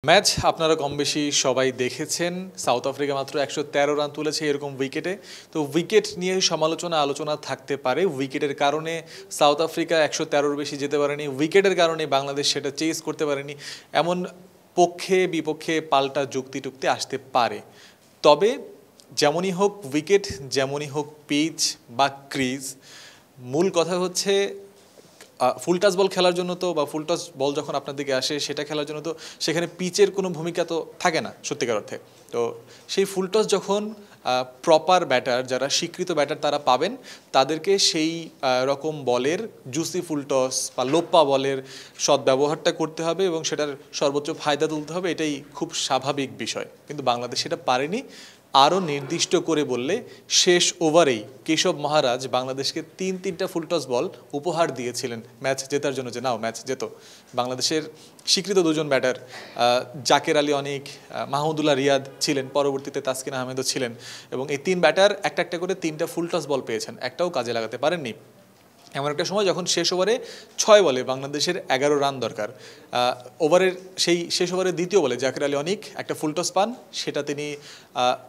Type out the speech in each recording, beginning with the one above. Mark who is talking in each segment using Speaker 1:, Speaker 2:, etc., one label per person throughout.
Speaker 1: Match আপনারা কমবেশি সবাই দেখেছেন। সাউথ আফ্রিকা মাত্র ১১৩ রান তুলেছে এরকম উইকেটে। তো উইকেট নিয়ে আলোচনা থাকতে পারে। উইকেটের কারণে সাউথ আফ্রিকা ১১৩-র বেশি যেতে পারেনি, উইকেটের কারণে বাংলাদেশ সেটা চেস করতে পারেনি, এমন পক্ষে বিপক্ষে পাল্টা যুক্তি টুক্তি আসতে পারে। তবে যেমনই হোক উইকেট, যেমনই হোক পিচ বা ক্রিজ, মূল কথা হচ্ছে ফুল টাচ বল খেলার জন্য তো, বা ফুল টাচ বল যখন আপনার দিকে আসে সেটা খেলার জন্য তো সেখানে পিচের কোনো ভূমিকা তো থাকে না সত্যিকার অর্থে। তো সেই ফুল টস যখন প্রপার ব্যাটার, যারা স্বীকৃত ব্যাটার তারা পাবেন, তাদেরকে সেই রকম বলের জুসি ফুল টস বা লোপ্পা বলের সদ্ব্যবহারটা করতে হবে এবং সেটার সর্বোচ্চ ফায়দা তুলতে হবে। এটাই খুব স্বাভাবিক বিষয়, কিন্তু বাংলাদেশ সেটা পারেনি। আরও নির্দিষ্ট করে বললে শেষ ওভারেই কেশব মহারাজ বাংলাদেশকে তিনটা ফুলটস বল উপহার দিয়েছিলেন ম্যাচ জেতার জন্য, যে নাও ম্যাচ যেত। বাংলাদেশের স্বীকৃত দুজন ব্যাটার জাকের আলী অনিক, মাহমুদুল্লাহ রিয়াদ ছিলেন, পরবর্তীতে তাসকিন আহমেদও ছিলেন, এবং এই তিন ব্যাটার একটা করে তিনটা ফুলটস বল পেয়েছেন, একটাও কাজে লাগাতে পারেননি। এমন একটা সময় যখন শেষ ওভারে 6 বলে বাংলাদেশের 11 রান দরকার, ওভারের সেই শেষ ওভারের দ্বিতীয় বলে জাকের আলী অনিক একটা ফুলটস পান, সেটা তিনি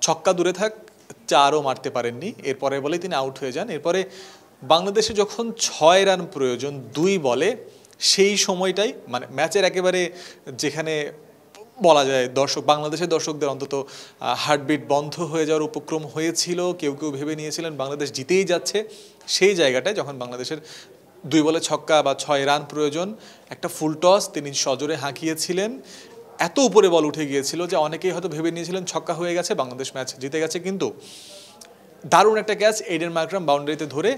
Speaker 1: ছক্কা দূরে থাক 4ও মারতে পারেননি, এরপরে বলেই তিনি আউট হয়ে যান। এরপরে বাংলাদেশে যখন 6 রান প্রয়োজন 2 বলে, সেই সময়টাই মানে ম্যাচের একেবারে যেখানে বলা যায় বাংলাদেশের দর্শকদের অন্তত হার্টবিট বন্ধ হয়ে যাওয়ার উপক্রম হয়েছিল, কেউ ভেবে নিয়েছিলেন বাংলাদেশ জিতেই যাচ্ছে, সেই জায়গাটায় যখন বাংলাদেশের 2 বলে ছক্কা বা 6 রান প্রয়োজন, একটা ফুল টস তিনি সজোরে হাঁকিয়েছিলেন, এত উপরে বল উঠে গিয়েছিল যে অনেকেই হয়তো ভেবে নিয়েছিলেন ছক্কা হয়ে গেছে, বাংলাদেশ ম্যাচ জিতে গেছে। কিন্তু দারুণ একটা ক্যাচ এইডেন মার্করাম বাউন্ডারিতে ধরে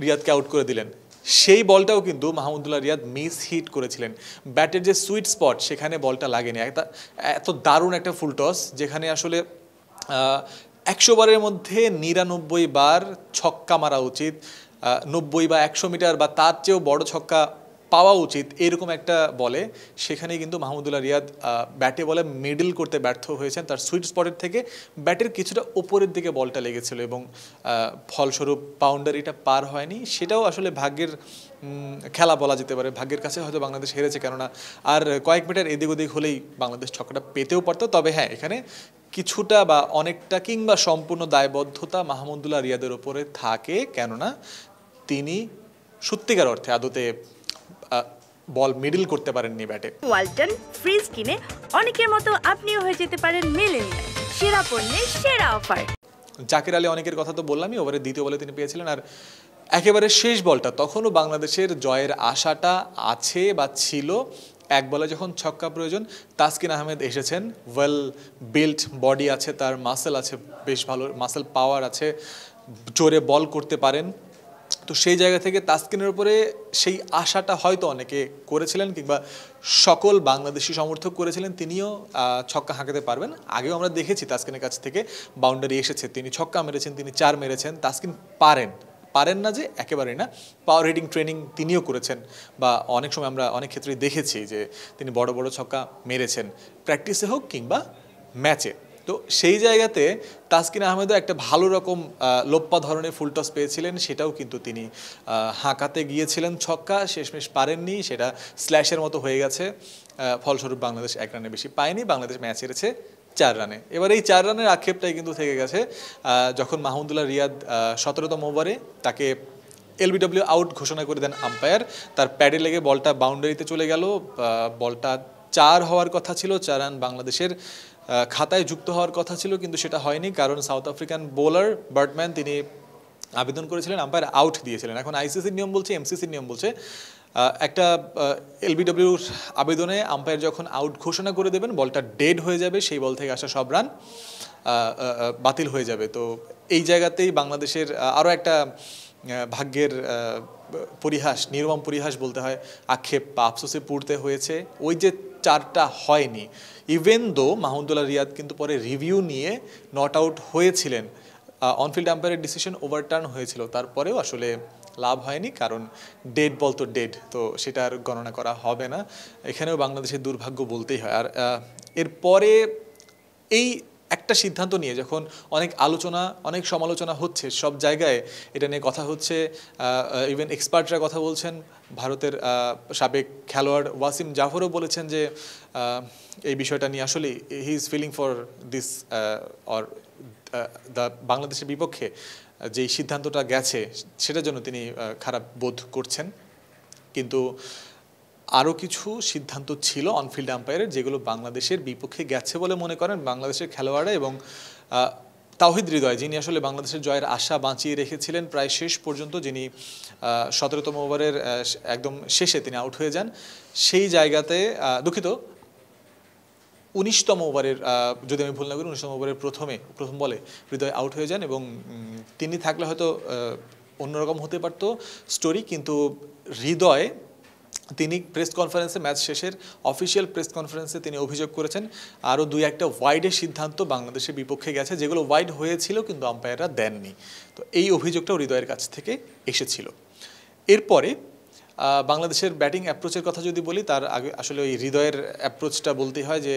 Speaker 1: রিয়াদকে আউট করে দিলেন। সেই বলটাও কিন্তু মাহমুদুল্লাহ রিয়াদ মিস হিট করেছিলেন, ব্যাটের যে সুইট স্পট সেখানে বলটা লাগেনি। এত দারুণ একটা ফুল টস যেখানে আসলে 100 বারের মধ্যে 99 বার ছক্কা মারা উচিত, 90 বা 100 মিটার বা তার চেয়েও বড় ছক্কা পাওয়া উচিত, এরকম একটা বলে সেখানে কিন্তু মাহমুদুল্লাহ রিয়াদ ব্যাটে বলে মিডল করতে ব্যর্থ হয়েছেন। তার সুইট স্পটের থেকে ব্যাটের কিছুটা ওপরের দিকে বলটা লেগেছিল এবং ফলস্বরূপ বাউন্ডারিটা পার হয়নি। সেটাও আসলে ভাগ্যের খেলা বলা যেতে পারে, ভাগ্যের কাছে হয়তো বাংলাদেশ হেরেছে, কেননা আর কয়েক মিটার এদিক ওদিক হলেই বাংলাদেশ ছক্কাটা পেতেও পারত। তবে হ্যাঁ, এখানে কিছুটা বা অনেকটা কিংবা সম্পূর্ণ দায়বদ্ধতা মাহমুদুল্লাহ রিয়াদের ওপরে থাকে, কেননা তিনি সত্যিকার অর্থে আদতে বল মিডল করতে পারেননি ব্যাটে।
Speaker 2: ওয়ালটন ফ্রিজ কিনে অনেকের মতো আপনিও হয়ে যেতে পারেন মিলেনিয়াল, সেরা পণ্যের সেরা অফার।
Speaker 1: জাকের আলী অনেকের কথা তো বললামই, ওভারের দ্বিতীয় বলে তিনি পেয়েছিলেন, আর একেবারে শেষ বলটা তখনও বাংলাদেশের জয়ের আশাটা আছে বা ছিল। এক বলে যখন ছক্কা প্রয়োজন, তাসকিন আহমেদ এসেছেন, ওয়েল বিল্ট বডি আছে, তার মাসেল আছে, বেশ ভালো মাসেল পাওয়ার আছে, জোরে বল করতে পারেন। তো সেই জায়গা থেকে তাসকিনের উপরে সেই আশাটা হয়তো অনেকে করেছিলেন, কিংবা সকল বাংলাদেশি সমর্থক করেছিলেন তিনিও ছক্কা হাঁকাতে পারবেন। আগেও আমরা দেখেছি তাসকিনের কাছ থেকে বাউন্ডারি এসেছে, তিনি ছক্কা মেরেছেন, তিনি 4 মেরেছেন। তাসকিন পারেন না যে একেবারেই না, পাওয়ার হিটিং ট্রেনিং তিনিও করেছেন, বা অনেক সময় আমরা অনেক ক্ষেত্রেই দেখেছি যে তিনি বড় বড় ছক্কা মেরেছেন, প্র্যাকটিসে হোক কিংবা ম্যাচে। তো সেই জায়গাতে তাসকিন আহমেদও একটা ভালো রকম লোপ্পা ধরনের ফুল টস পেয়েছিলেন, সেটাও কিন্তু তিনি হাঁকাতে গিয়েছিলেন ছক্কা, শেষমেশ পারেননি, সেটা স্ল্যাশের মতো হয়ে গেছে। ফলস্বরূপ বাংলাদেশ 1 রানের বেশি পায়নি, বাংলাদেশ ম্যাচ হেরেছে 4 রানে। এবার এই 4 রানের আক্ষেপটাই কিন্তু থেকে গেছে যখন মাহমুদুল্লাহ রিয়াদ 17তম ওভারে তাকে এলবিডব্লিউ আউট ঘোষণা করে দেন আম্পায়ার। তার প্যাডে লেগে বলটা বাউন্ডারিতে চলে গেল, বলটা 4 হওয়ার কথা ছিল, 4 রান বাংলাদেশের খাতায় যুক্ত হওয়ার কথা ছিল, কিন্তু সেটা হয়নি, কারণ সাউথ আফ্রিকান বোলার বার্টম্যান তিনি আবেদন করেছিলেন, আম্পায়ার আউট দিয়েছিলেন। এখন আইসিসির নিয়ম বলছে, এমসিসির নিয়ম বলছে, একটা এলবিডব্লিউর আবেদনে আম্পায়ার যখন আউট ঘোষণা করে দেবেন, বলটা ডেড হয়ে যাবে, সেই বল থেকে আসা সব রান বাতিল হয়ে যাবে। তো এই জায়গাতেই বাংলাদেশের আরও একটা ভাগ্যের পরিহাস, নির্মম পরিহাস বলতে হয়, আক্ষেপ বা আফসোসে পড়তে হয়েছে। ওই যে 4টা হয়নি, ইভেন দো মাহমুদুল্লাহ রিয়াদ কিন্তু পরে রিভিউ নিয়ে নট আউট হয়েছিলেন, অনফিল্ড আম্পায়ারের ডিসিশন ওভারটার্ন হয়েছিল, তারপরেও আসলে লাভ হয়নি, কারণ ডেড বল তো ডেড, তো সেটা আর গণনা করা হবে না। এখানেও বাংলাদেশের দুর্ভাগ্য বলতেই হয়। আর এরপরে এই একটা সিদ্ধান্ত নিয়ে যখন অনেক আলোচনা অনেক সমালোচনা হচ্ছে, সব জায়গায় এটা নিয়ে কথা হচ্ছে, ইভেন এক্সপার্টরা কথা বলছেন, ভারতের সাবেক খেলোয়াড় ওয়াসিম জাফরও বলেছেন যে এই বিষয়টা নিয়ে আসলে he is feeling for this or the বাংলাদেশের বিপক্ষে যেই সিদ্ধান্তটা গেছে সেটার জন্য তিনি খারাপ বোধ করছেন। কিন্তু আরও কিছু সিদ্ধান্ত ছিল অনফিল্ড আম্পায়ারের যেগুলো বাংলাদেশের বিপক্ষে গেছে বলে মনে করেন বাংলাদেশের খেলোয়াড়রা, এবং তাওহিদ হৃদয় যিনি আসলে বাংলাদেশের জয়ের আশা বাঁচিয়ে রেখেছিলেন প্রায় শেষ পর্যন্ত, যিনি 17তম ওভারের একদম শেষে তিনি আউট হয়ে যান, সেই জায়গাতে দুঃখিত 19তম ওভারের, যদি আমি ভুল না করি 19তম ওভারের প্রথম বলে হৃদয় আউট হয়ে যান, এবং তিনি থাকলে হয়তো অন্যরকম হতে পারত স্টোরি। কিন্তু হৃদয় তিনি প্রেস কনফারেন্সে, ম্যাচ শেষের অফিসিয়াল প্রেস কনফারেন্সে তিনি অভিযোগ করেছেন আরও 2-1টা ওয়াইডের সিদ্ধান্ত বাংলাদেশের বিপক্ষে গেছে যেগুলো ওয়াইড হয়েছিল কিন্তু আম্পায়াররা দেননি। তো এই অভিযোগটাও হৃদয়ের কাছ থেকে এসেছিল। এরপরে বাংলাদেশের ব্যাটিং অ্যাপ্রোচের কথা যদি বলি, তার আগে আসলে ওই হৃদয়ের অ্যাপ্রোচটা বলতেই হয় যে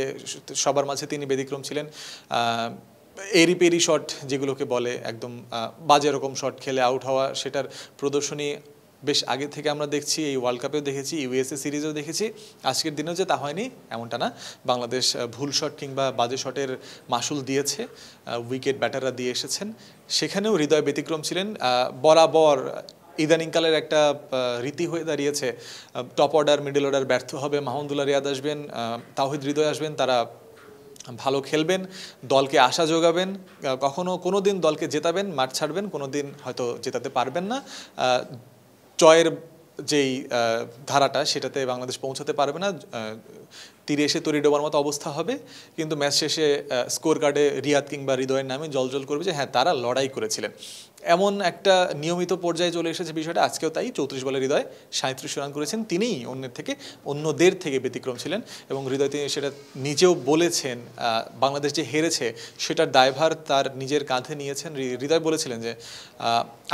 Speaker 1: সবার মাঝে তিনি ব্যতিক্রম ছিলেন। এরি পেরি শট যেগুলোকে বলে, একদম বাজে রকম শট খেলে আউট হওয়া, সেটার প্রদর্শনী বেশ আগে থেকে আমরা দেখছি, এই ওয়ার্ল্ড কাপেও দেখেছি, ইউএসএ সিরিজেও দেখেছি। আজকের দিনেও যে তা হয়নি এমনটা না, বাংলাদেশ ভুল শট কিংবা বাজে শটের মাসুল দিয়েছে, উইকেট ব্যাটাররা দিয়ে এসেছেন, সেখানেও হৃদয় ব্যতিক্রম ছিলেন। বরাবর ইদানিংকালের একটা রীতি হয়ে দাঁড়িয়েছে, টপ অর্ডার মিডল অর্ডার ব্যর্থ হবে, মাহমুদুল্লাহ রিয়াদ আসবেন, তাওহিদ হৃদয় আসবেন, তারা ভালো খেলবেন, দলকে আশা যোগাবেন, কোনো দিন দলকে জেতাবেন, মাঠ ছাড়বেন, কোনো দিন হয়তো জেতাতে পারবেন না, জয়ের যেই ধারাটা সেটাতে বাংলাদেশ পৌঁছাতে পারবে না, তীরে এসে তরি ডোবার মতো অবস্থা হবে। কিন্তু ম্যাচ শেষে স্কোর কার্ডে রিয়াদ কিংবা হৃদয়ের নামে জলজল করবে যে হ্যাঁ তারা লড়াই করেছিলেন। এমন একটা নিয়মিত পর্যায়ে চলে এসেছে বিষয়টা, আজকেও তাই। 34 বলে হৃদয় 37 রান করেছেন, তিনিই অন্যদের থেকে ব্যতিক্রম ছিলেন, এবং হৃদয় তিনি সেটা নিজেও বলেছেন, বাংলাদেশ যে হেরেছে সেটার দায়ভার তার নিজের কাঁধে নিয়েছেন। হৃদয় বলেছিলেন যে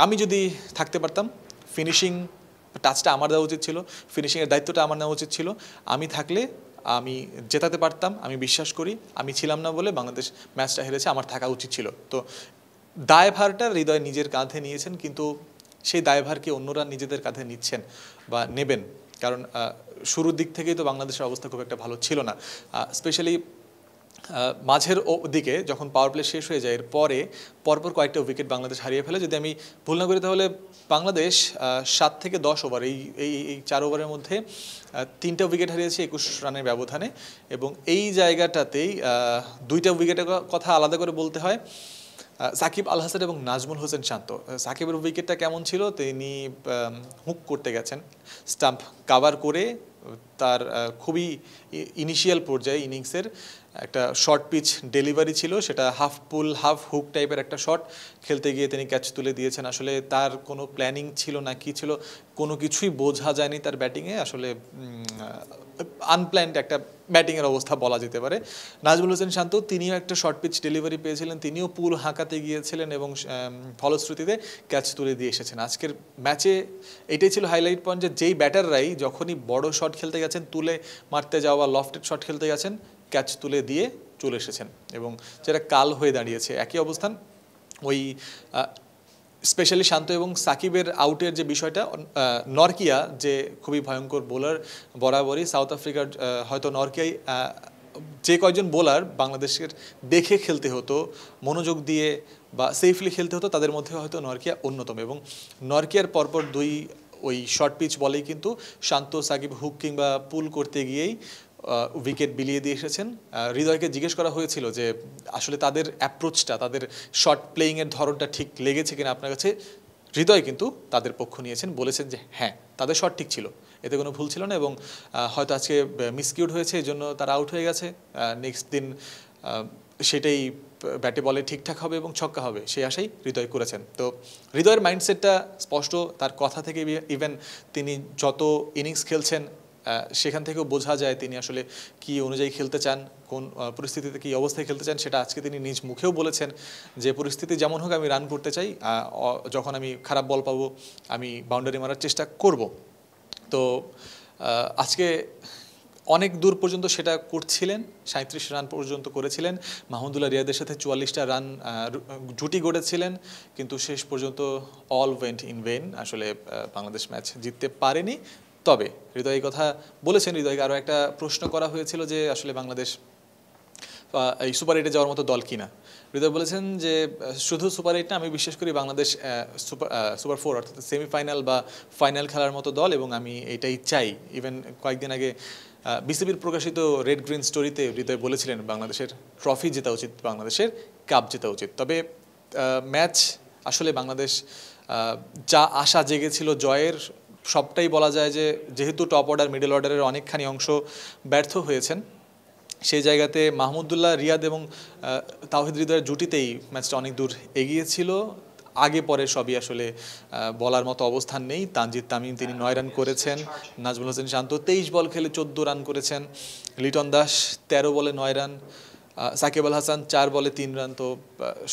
Speaker 1: আমি যদি থাকতে পারতাম, ফিনিশিং টাচটা আমার দেওয়া উচিত ছিল, ফিনিশিংয়ের দায়িত্বটা আমার নেওয়া উচিত ছিল, আমি থাকলে আমি জেতাতে পারতাম, আমি বিশ্বাস করি আমি ছিলাম না বলে বাংলাদেশ ম্যাচটা হেরেছে, আমার থাকা উচিত ছিল। তো দায়ভারটা হৃদয় নিজের কাঁধে নিয়েছেন, কিন্তু সেই দায়ভারকে অন্যরা নিজেদের কাঁধে নিচ্ছেন বা নেবেন, কারণ শুরুর দিক থেকেই তো বাংলাদেশের অবস্থা খুব একটা ভালো ছিল না, স্পেশালি মাঝের দিকে যখন পাওয়ার প্লে শেষ হয়ে যায় এর পরপর কয়েকটা উইকেট বাংলাদেশ হারিয়ে ফেলে। যদি আমি ভুল না করি তাহলে বাংলাদেশ 7 থেকে 10 ওভার, এই 4 ওভারের মধ্যে 3টা উইকেট হারিয়েছে 21 রানের ব্যবধানে, এবং এই জায়গাটাতেই 2টা উইকেটের কথা আলাদা করে বলতে হয়। সাকিব আল হাসান এবং নাজমুল হোসেন শান্ত, সাকিবের উইকেটটা কেমন ছিল, তিনি হুক করতে গেছেন, স্টাম্প কাভার করে তার খুবই ইনিশিয়াল পর্যায়ে ইনিংসের একটা শর্ট পিচ ডেলিভারি ছিল, সেটা হাফ পুল হাফ হুক টাইপের একটা শট খেলতে গিয়ে তিনি ক্যাচ তুলে দিয়েছেন। আসলে তার কোনো প্ল্যানিং ছিল না কি ছিল কোনো কিছুই বোঝা যায়নি তার ব্যাটিংয়ে, আসলে আনপ্ল্যান্ড একটা ব্যাটিংয়ের অবস্থা বলা যেতে পারে। নাজমুল হোসেন শান্ত তিনিও একটা শর্ট পিচ ডেলিভারি পেয়েছিলেন, তিনিও পুল হাঁকাতে গিয়েছিলেন এবং ফলশ্রুতিতে ক্যাচ তুলে দিয়ে এসেছেন। আজকের ম্যাচে এটাই ছিল হাইলাইট পয়েন্ট যে যেই ব্যাটাররাই যখনই বড় শট খেলতে গেছেন, তুলে মারতে যাওয়া লফটেড শট খেলতে গেছেন, ক্যাচ তুলে দিয়ে চলে এসেছেন, এবং যেটা কাল হয়ে দাঁড়িয়েছে একই অবস্থান। ওই স্পেশালি শান্ত এবং সাকিবের আউটের যে বিষয়টা, নরকিয়া যে খুবই ভয়ঙ্কর বোলার বরাবরই, সাউথ আফ্রিকার হয়তো নরকিয়াই যে কয়জন বোলার বাংলাদেশের দেখে খেলতে হতো, মনোযোগ দিয়ে বা সেফলি খেলতে হতো, তাদের মধ্যে হয়তো নরকিয়া অন্যতম, এবং নরকিয়ার পরপর ওই শর্ট পিচ বলেই কিন্তু শান্ত সাকিব হুক কিংবা পুল করতে গিয়েই উইকেট বিলিয়ে দিয়ে এসেছেন। হৃদয়কে জিজ্ঞেস করা হয়েছিল যে আসলে তাদের অ্যাপ্রোচটা, তাদের শর্ট প্লেয়িংয়ের ধরনটা ঠিক লেগেছে কিনা আপনার কাছে। হৃদয় কিন্তু তাদের পক্ষ নিয়েছেন, বলেছেন যে হ্যাঁ তাদের শট ঠিক ছিল, এতে কোনো ভুল ছিল না, এবং হয়তো আজকে মিসকিউড হয়েছে এই জন্য তারা আউট হয়ে গেছে, নেক্সট দিন সেটাই ব্যাটে বলে ঠিকঠাক হবে এবং ছক্কা হবে সেই আশাই হৃদয় করেছেন। তো হৃদয়ের মাইন্ডসেটটা স্পষ্ট, তার কথা থেকে ইভেন তিনি যত ইনিংস খেলছেন সেখান থেকেও বোঝা যায় তিনি আসলে কি অনুযায়ী খেলতে চান, কোন পরিস্থিতিতে কী অবস্থায় খেলতে চান, সেটা আজকে তিনি নিজ মুখেও বলেছেন যে পরিস্থিতি যেমন হোক আমি রান করতে চাই, যখন আমি খারাপ বল পাবো আমি বাউন্ডারি মারার চেষ্টা করব। তো আজকে অনেক দূর পর্যন্ত সেটা করছিলেন, 37 রান পর্যন্ত করেছিলেন, মাহমুদুল্লাহ রিয়াদের সাথে 44টা রান জুটি গড়েছিলেন, কিন্তু শেষ পর্যন্ত অল ওয়েন্ট ইন ভেন, আসলে বাংলাদেশ ম্যাচ জিততে পারেনি। তবে হৃদয় এই কথা বলেছেন, হৃদয়কে আরও একটা প্রশ্ন করা হয়েছিল যে আসলে বাংলাদেশ এই সুপার এইটে যাওয়ার মতো দল কিনা। হৃদয় বলেছেন যে শুধু সুপার এইট না, আমি বিশ্বাস করি বাংলাদেশ সুপার ফোর অর্থাৎ সেমিফাইনাল বা ফাইনাল খেলার মতো দল, এবং আমি এটাই চাই। ইভেন কয়েকদিন আগে বিসিবির প্রকাশিত রেড গ্রিন স্টোরিতে হৃদয় বলেছিলেন বাংলাদেশের ট্রফি জেতা উচিত, বাংলাদেশের কাপ জেতা উচিত। তবে ম্যাচ আসলে বাংলাদেশ যা আশা জেগেছিল জয়ের, সবটাই বলা যায় যে যেহেতু টপ অর্ডার মিডল অর্ডারের অনেকখানি অংশ ব্যর্থ হয়েছেন, সেই জায়গাতে মাহমুদুল্লাহ রিয়াদ এবং তাওহিদ হৃদয়ের জুটিতেই ম্যাচটা অনেক দূর এগিয়েছিল। আগে পরে সবই আসলে বলার মতো অবস্থান নেই। তানজিদ তামিম তিনি 9 রান করেছেন, নাজমুল হোসেন শান্ত 23 বল খেলে 14 রান করেছেন, লিটন দাস 13 বলে 9 রান, সাকিব আল হাসান 4 বলে 3 রান। তো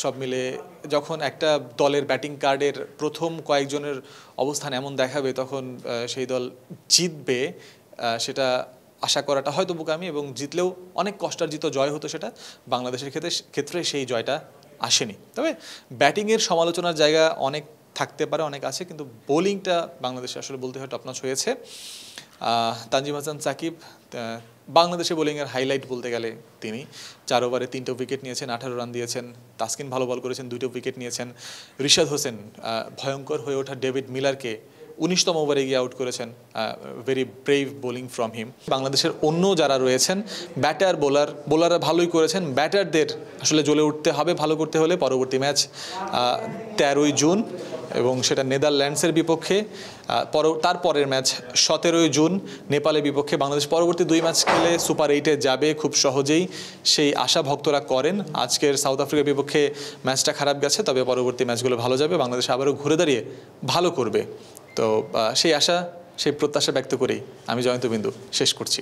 Speaker 1: সব মিলে যখন একটা দলের ব্যাটিং কার্ডের প্রথম কয়েকজনের অবস্থান এমন দেখাবে, তখন সেই দল জিতবে সেটা আশা করাটা হয়তো বোকামি, এবং জিতলেও অনেক কষ্টার্জিত জয় হতো। সেটা বাংলাদেশের ক্ষেত্রে সেই জয়টা আসেনি। তবে ব্যাটিংয়ের সমালোচনার জায়গা অনেক থাকতে পারে, অনেক আছে, কিন্তু বোলিংটা বাংলাদেশে আসলে বলতে হয় টপনচ হয়েছে। তানজিম হাসান সাকিব বাংলাদেশের বোলিংয়ের হাইলাইট বলতে গেলে তিনি 4 ওভারে 3টা উইকেট নিয়েছেন, 18 রান দিয়েছেন। তাসকিন ভালো বল করেছেন, 2টো উইকেট নিয়েছেন। রিশাদ হোসেন ভয়ঙ্কর হয়ে ওঠা ডেভিড মিলারকে 19তম ওভারে গিয়ে আউট করেছেন। Very brave bowling from him. বাংলাদেশের অন্য যারা রয়েছেন ব্যাটার বোলাররা ভালোই করেছেন। ব্যাটারদের আসলে জ্বলে উঠতে হবে ভালো করতে হলে। পরবর্তী ম্যাচ 13ই জুন, এবং সেটা নেদারল্যান্ডসের বিপক্ষে। তারপরের ম্যাচ 17ই জুন নেপালের বিপক্ষে। বাংলাদেশ পরবর্তী 2 ম্যাচ খেলে সুপার এইটে যাবে খুব সহজেই, সেই আশা ভক্তরা করেন। আজকের সাউথ আফ্রিকার বিপক্ষে ম্যাচটা খারাপ গেছে, তবে পরবর্তী ম্যাচগুলো ভালো যাবে, বাংলাদেশ আবারও ঘুরে দাঁড়িয়ে ভালো করবে। তো সেই আশা, সেই প্রত্যাশা ব্যক্ত করেই আমি জয়ন্ত বিন্দু শেষ করছি।